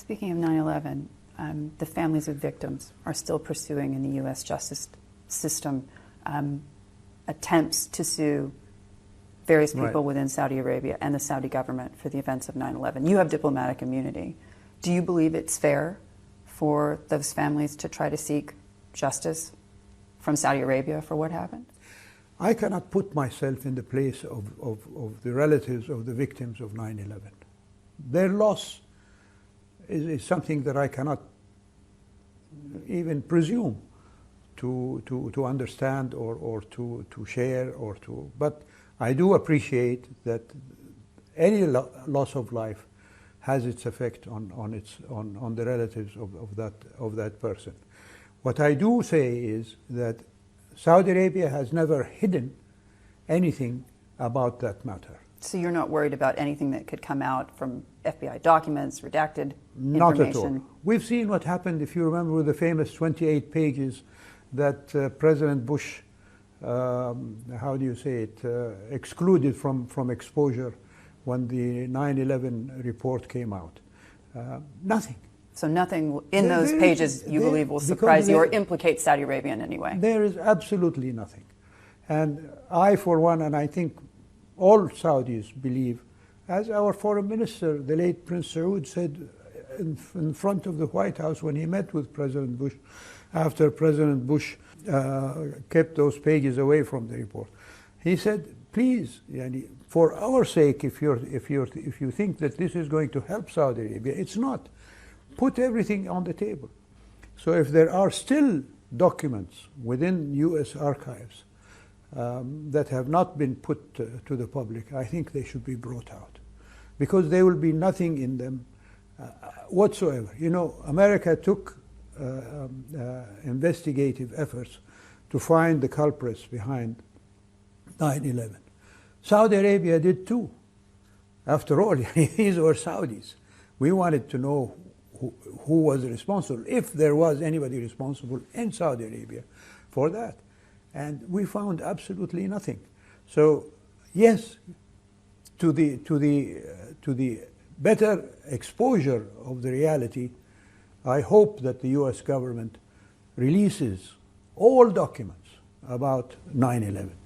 Speaking of 9/11, the families of victims are still pursuing in the U.S. justice system attempts to sue various people within Saudi Arabia and the Saudi government for the events of 9/11. You have diplomatic immunity. Do you believe it's fair for those families to try to seek justice from Saudi Arabia for what happened? I cannot put myself in the place of the relatives of the victims of 9/11. Their loss is something that I cannot even presume to understand or to share but I do appreciate that any loss of life has its effect on the relatives of that person. What I do say is that Saudi Arabia has never hidden anything about that matter. So you're not worried about anything that could come out from FBI documents, redacted information? Not at all. We've seen what happened, if you remember, with the famous 28 pages that President Bush, excluded from exposure when the 9/11 report came out. Nothing. So nothing in those pages you believe will surprise you or implicate Saudi Arabia in any way? There is absolutely nothing. And I, for one, and I think all Saudis believe, as our foreign minister, the late Prince Saud, said in front of the White House when he met with President Bush, after President Bush kept those pages away from the report. He said, please, for our sake, if you think that this is going to help Saudi Arabia, it's not. Put everything on the table. So if there are still documents within U.S. archives that have not been put to the public, I think they should be brought out, because there will be nothing in them whatsoever. You know, America took investigative efforts to find the culprits behind 9/11. Saudi Arabia did too. After all, these were Saudis. We wanted to know who was responsible, if there was anybody responsible in Saudi Arabia for that. And we found absolutely nothing. So yes, to the better exposure of the reality, I hope that the U.S. government releases all documents about 9/11.